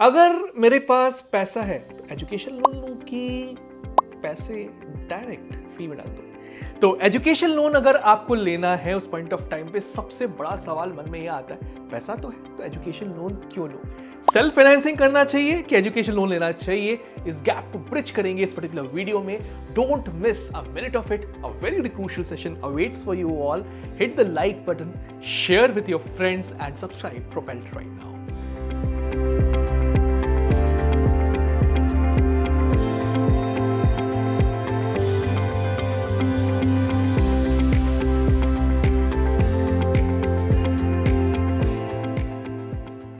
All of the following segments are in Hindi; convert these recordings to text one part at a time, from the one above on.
अगर मेरे पास पैसा है तो एजुकेशन लोन लूं कि पैसे डायरेक्ट फ्री में डाल दूं? तो एजुकेशन लोन अगर आपको लेना है उस पॉइंट ऑफ टाइम पे सबसे बड़ा सवाल मन में यह आता है, पैसा तो है तो एजुकेशन लोन क्यों लूं? सेल्फ फाइनेंसिंग करना चाहिए कि एजुकेशन लोन लेना चाहिए? इस गैप को ब्रिज करेंगे इस पर्टिकुलर वीडियो में। Don't miss a minute of it. A very crucial session awaits for you all. Hit the like button, share with your friends and subscribe propelled right now.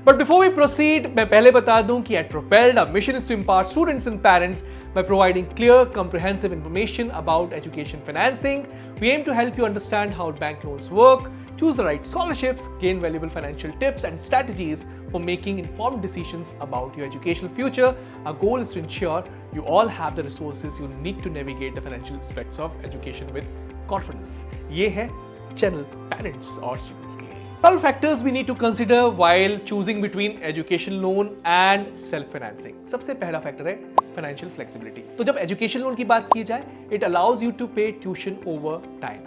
But before we proceed, मैं पहले बता दूं कि at Propelled, our mission is to empower students and parents by providing clear, comprehensive information about education financing. We aim to help you understand how bank loans work, choose the right scholarships, gain valuable financial tips and strategies for making informed decisions about your educational future. Our goal is to ensure you all have the resources you need to navigate the financial aspects of education with confidence. ये है channel parents और students के लिए। 12 factors we need to consider while choosing between education loan and self financing. सबसे पहला फैक्टर है फाइनेंशियल फ्लेक्सिबिलिटी। तो जब एजुकेशन लोन की बात की जाए, it allows you to pay tuition over time,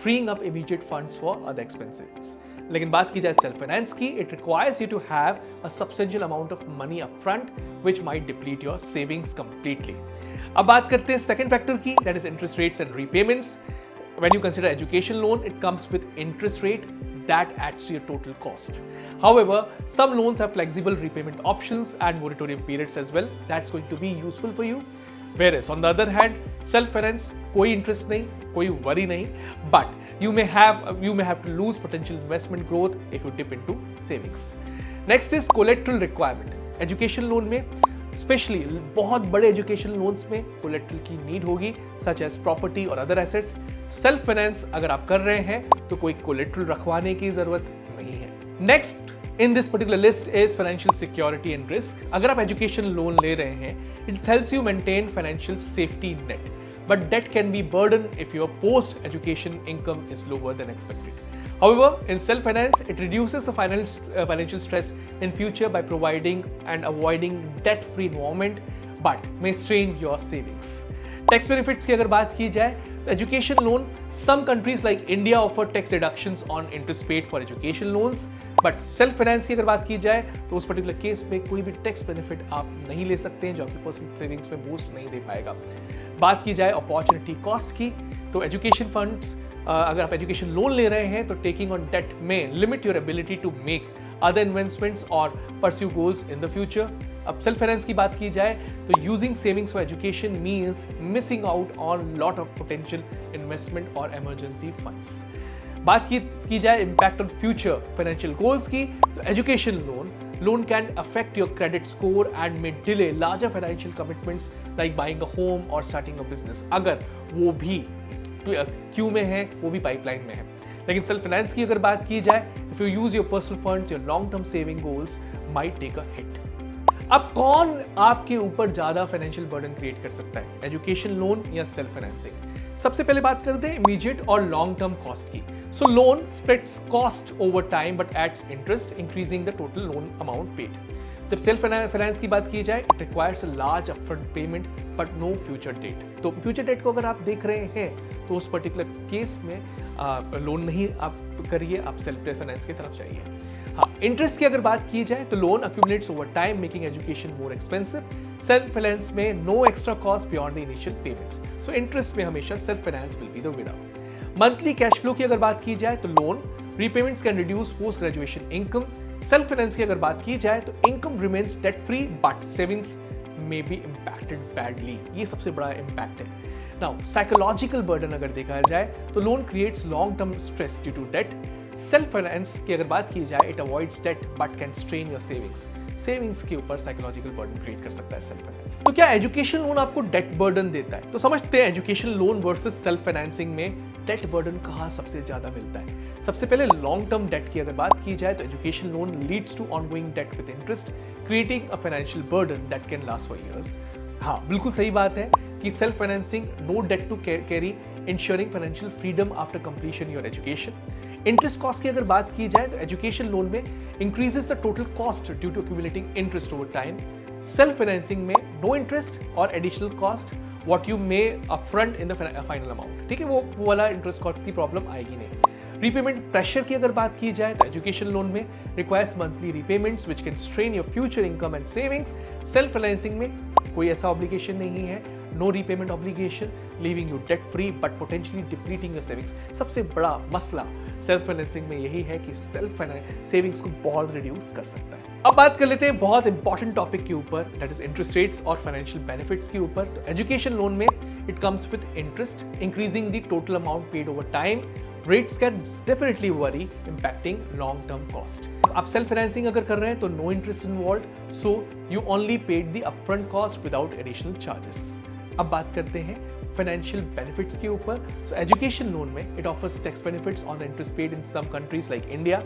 freeing up immediate funds for other expenses. लेकिन बात की जाए सेल्फ फाइनेंस की, it requires you to have a substantial amount of money up front which might deplete your savings completely. अब बात करते हैं सेकंड फैक्टर की, that is interest rates and repayments. When you consider education loan, it comes with interest rate that adds to your total cost. However, some loans have flexible repayment options and moratorium periods as well. That's going to be useful for you. Whereas on the other hand, self-finance, कोई interest नहीं, कोई worry नहीं, but you may have to lose potential investment growth if you dip into savings. Next is collateral requirement. Education loan में स्पेशली बहुत बड़े एजुकेशन लोन्स में कोलेट्रल की नीड होगी, सच एज प्रॉपर्टी और अदर एसेट्स। सेल्फ फाइनेंस अगर आप कर रहे हैं तो कोई कोलेट्रल रखवाने की जरूरत नहीं है। Next in this particular list is financial security and risk. अगर आप एजुकेशन लोन ले रहे हैं, it helps you maintain financial safety net, but debt can be burden if your post-education income is lower than expected. However, in self-finance, it reduces the financial stress in future by providing and avoiding debt-free environment, but may strain your savings. Tax benefits की अगर बात की जाए, तो education loan, some countries like India offer tax deductions on interest paid for education loans, but self finance की अगर बात की जाए तो उस पर्टिकुलर केस में कोई भी टैक्स बेनिफिट आप नहीं ले सकते हैं जो आपकी पर्सनल सेविंग्स में बूस्ट नहीं दे पाएगा। बात की जाए अपॉर्चुनिटी कॉस्ट की, तो एजुकेशन फंड्स अगर आप एजुकेशन लोन ले रहे हैं तो टेकिंग ऑन डेट में limit your ability to make other investments और pursue goals in the future. अब सेल्फ फाइनेंस की बात की जाए तो using savings for education means missing out on lot of potential investment और इमरजेंसी फंड्स। बात की जाए impact on future financial goals की, तो education loan can affect your credit score and may delay larger financial commitments like buying a home और स्टार्टिंग अ बिजनेस, अगर वो भी क्यू में है, वो भी पाइपलाइन में है। लेकिन सेल्फ फाइनेंस की अगर बात की जाए, if you use your personal funds, your long term saving goals might take a hit. अब कौन आपके ऊपर ज्यादा फाइनेंशियल बर्डन क्रिएट कर सकता है, एजुकेशन लोन या सेल्फ फाइनेंसिंग? सबसे पहले बात करते हैं इमीडिएट और लॉन्ग टर्म कॉस्ट की। So loan spreads cost over time but adds interest, increasing the total loan amount paid. जब सेल्फ फाइनेंस की बात की जाए, it requires a large upfront payment but no future debt. तो फ्यूचर डेट को अगर आप देख रहे हैं तो उस पर्टिकुलर केस में लोन नहीं आप करिए, आप सेल्फ फाइनेंस की तरफ जाइए। हाँ, इंटरेस्ट की अगर बात की जाए तो loan accumulates over time making education more expensive. Self finance में no extra cost beyond the initial payments, so interest में हमेशा self finance will be the winner. Monthly cash flow की अगर बात की जाए तो loan repayments can reduce post graduation income. Self finance की अगर बात की जाए तो income remains debt free but savings may be impacted badly, ये सबसे बड़ा इम्पैक्ट है। नाउ साइकोलॉजिकल बर्डन अगर देखा जाए तो loan creates long term stress due to debt. Self finance की अगर बात की जाए, it avoids debt but can strain your savings के ऊपर साइकोलॉजिकल बर्डन क्रिएट कर सकता है सेल्फ फाइनेंस। तो क्या एजुकेशन लोन आपको डेट बर्डन देता है? तो समझते हैं education loan versus self financing में डेट बर्डन कहाँ सबसे ज्यादा मिलता है। सबसे पहले लॉन्ग टर्म डेट की अगर बात की जाए तो education loan leads to ongoing debt with interest, creating a financial burden that can last for years. हाँ, बिल्कुल सही बात है कि self financing no debt to carry, ensuring financial freedom after completion your education. Interest cost की अगर बात की जाए तो एजुकेशन लोन में increases the total cost due to accumulating interest over time. Self financing में नो इंटरेस्ट और additional cost what you may upfront in the final amount, ठीक है, वो वाला इंटरेस्ट कॉस्ट की प्रॉब्लम आएगी नहीं। रीपेमेंट प्रेशर की अगर बात की जाए तो एजुकेशन लोन में requires monthly repayments which can strain your future income and savings. Self financing में कोई ऐसा ऑब्लिगेशन नहीं है, no repayment obligation, leaving you debt free but potentially depleting your savings. सबसे बड़ा मसला सेल्फ फाइनेंसिंग में यही है कि सेल्फ सेविंग्स को बहुत रिड्यूस कर सकता है। अब बात कर लेते हैं बहुत इंपॉर्टेंट टॉपिक के ऊपर, दैट इज इंटरेस्ट रेट्स और फाइनेंशियल बेनिफिट्स के ऊपर। तो एजुकेशन लोन में it comes with interest increasing the total amount paid over time. Rates can definitely worry, impacting long-term cost. आप self financing अगर कर रहे हैं तो no interest involved, so you only paid the upfront cost without additional charges. अब बात करते हैं financial benefits के ऊपर। So education loan में it offers tax benefits on the interest paid in some countries like India.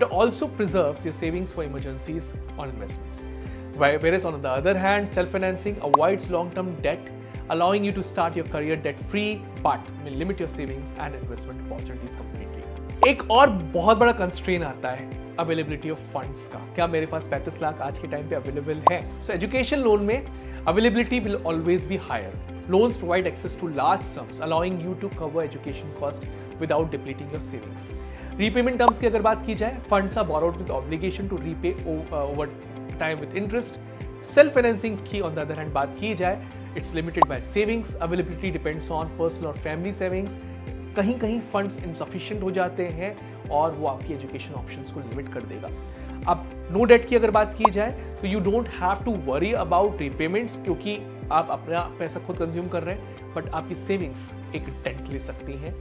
It also preserves your savings for emergencies or investments. Whereas on the other hand, self financing avoids long-term debt, allowing you to start your career debt-free, but will limit your savings and investment opportunities completely. एक और बहुत बड़ा कंस्ट्रेन आता है अवेलेबिलिटी ऑफ फंड्स का। क्या मेरे पास 35 लाख आज के टाइम पे अवेलेबल है? सो एजुकेशन लोन में availability will always be higher. Loans provide access to large sums, allowing you to cover education costs without depleting your savings. Repayment terms की अगर बात की जाए, funds are borrowed with obligation to repay over time with interest. Self financing की on the other hand बात की जाए, it's limited by savings. Availability depends on personal और family savings. कहीं कहीं funds insufficient हो जाते हैं और वो आपकी एजुकेशन ऑप्शंस को लिमिट कर देगा. अब नो डेट की अगर बात की जाए तो you don't have to worry about repayments, क्योंकि आप अपना पैसा खुद कंज्यूम कर रहे हैं, बट आपकी सेविंग्स एक डेंट ले सकती हैं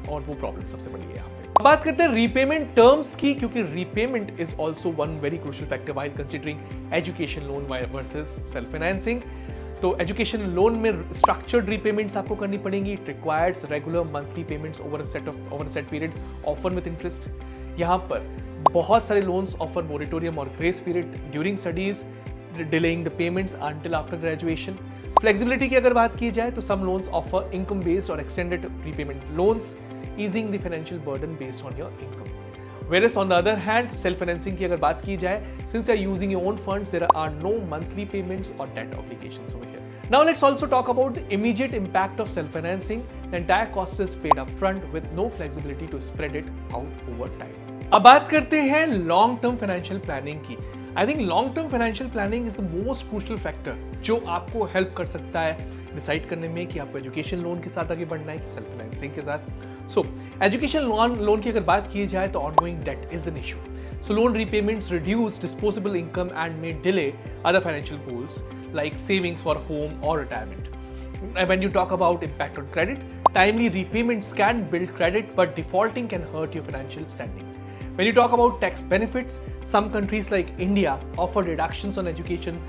और वो प्रॉब्लम सबसे बड़ी है यहाँ पे. बात करते हैं रीपेमेंट टर्म्स की, क्योंकि repayment is also one very crucial factor while considering education loan versus self financing. तो एजुकेशन लोन में स्ट्रक्चर्ड रीपेमेंट्स आपको करनी पड़ेंगी. It requires regular monthly payments over a set period often with interest. यहाँ पर बहुत सारे लोन्स ऑफर मोरेटोरियम और grace period during studies, delaying the payments until after graduation. Flexibility की अगर बात की जाए तो सम लोन्स ऑफर इनकम बेस्ड और extended prepayment loans, easing the financial burden based on your income. Whereas on the other hand, self-financing की अगर बात की जाए, since you are using your own funds, there are no monthly payments or debt obligations over here. Now let's also talk about the immediate impact of self-financing. The entire cost is paid upfront with no flexibility to spread it out over time. अब बात करते हैं long-term financial planning की. I think long-term financial planning is the most crucial factor जो आपको help कर सकता है डिसाइड करने में कि आपको एजुकेशन लोन के साथ आगे बढ़ना है कि सेल्फ फाइनेंसिंग के साथ. सो एजुकेशन लोन की अगर बात की जाए तो ongoing debt is an issue. So loan repayments reduce disposable income and may delay other financial goals like savings for home और retirement. When you talk about impact on credit, timely repayments can build credit, but defaulting can hurt your financial standing. When you talk about tax benefits, some countries like India offer reductions on education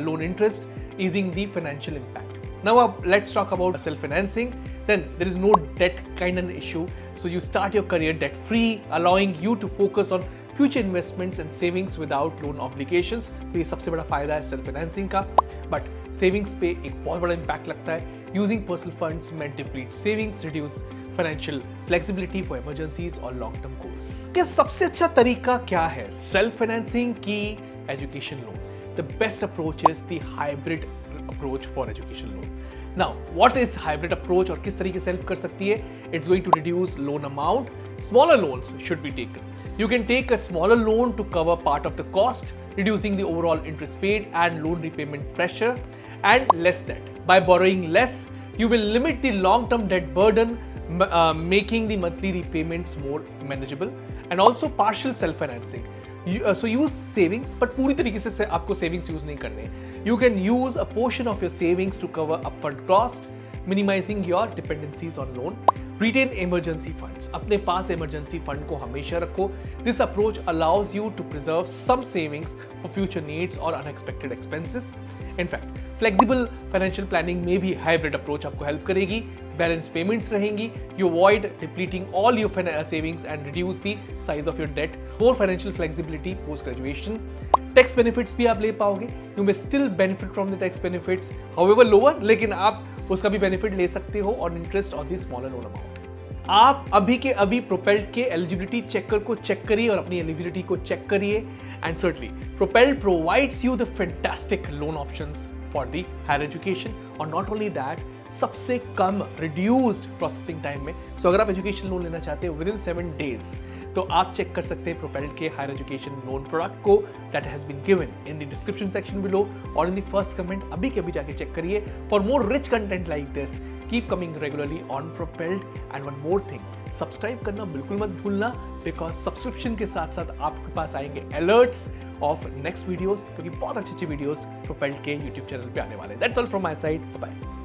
loan interest, easing the financial impact. Now let's talk about self-financing. Then there is no debt kind of issue, so you start your career debt-free, allowing you to focus on future investments and savings without loan obligations. तो ये सबसे बड़ा फायदा है सेल्फ फाइनेंसिंग का. बट सेविंग्स पे एक बहुत बड़ा इम्पैक्ट लगता है. यूजिंग पर्सनल फंड्स में deplete savings, reduce financial flexibility for emergencies और लॉन्ग टर्म गोल्स. क्या सबसे अच्छा तरीका क्या है सेल्फ फाइनेंसिंग की education loan? The best approach is the hybrid approach for education loan. Now, what is hybrid approach और किस तरीके से हेल्प कर सकती है? It's going to reduce loan amount. Smaller loans should be taken. You can take a smaller loan to cover part of the cost, reducing the overall interest paid and loan repayment pressure, and less debt. By borrowing less, you will limit the long-term debt burden, making the monthly repayments more manageable, and also partial self-financing. So use savings, but पूरी तरीके से आपको savings use नहीं करने. You can use a portion of your savings to cover upfront cost, minimizing your dependencies on loan. Retain emergency funds. अपने पास emergency fund को हमेशा रखो. This approach allows you to preserve some savings for future needs or unexpected expenses. In fact, flexible financial planning में भी hybrid approach आपको help करेगी. Balance payments रहेंगी. You avoid depleting all your savings and reduce the size of your debt. More financial flexibility post graduation. Tax benefits भी आप ले पाओगे. You may still benefit from the tax benefits, however lower, लेकिन आप उसका भी benefit ले सकते हो on interest on the smaller loan amount. आप अभी के अभी प्रोपेल्ड के एलिजिबिलिटी चेकर को चेक करिए और अपनी एलिजिबिलिटी को चेक करिए and certainly Propelld provides you the fantastic loan options for the higher education और नॉट ओनली दैट सबसे कम रिड्यूस्ड प्रोसेसिंग टाइम में। सो अगर आप एजुकेशन लोन लेना चाहते हो विद इन 7 days तो आप चेक कर सकते हैं प्रोपेल्ड के हायर एजुकेशन लोन प्रोडक्ट को that has been given in the description section below और इन द फर्स्ट कमेंट। अभी के अभी जाके चेक करिए। For more rich content like this keep coming regularly on propelled and one more thing subscribe करना बिल्कुल मत भूलना बिकॉज सब्सक्रिप्शन के साथ साथ आपके पास आएंगे अलर्ट्स ऑफ नेक्स्ट वीडियोस क्योंकि बहुत अच्छी अच्छी वीडियोस प्रोपेल्ड के यूट्यूब चैनल पे आने वाले हैं। That's all from my side, bye bye.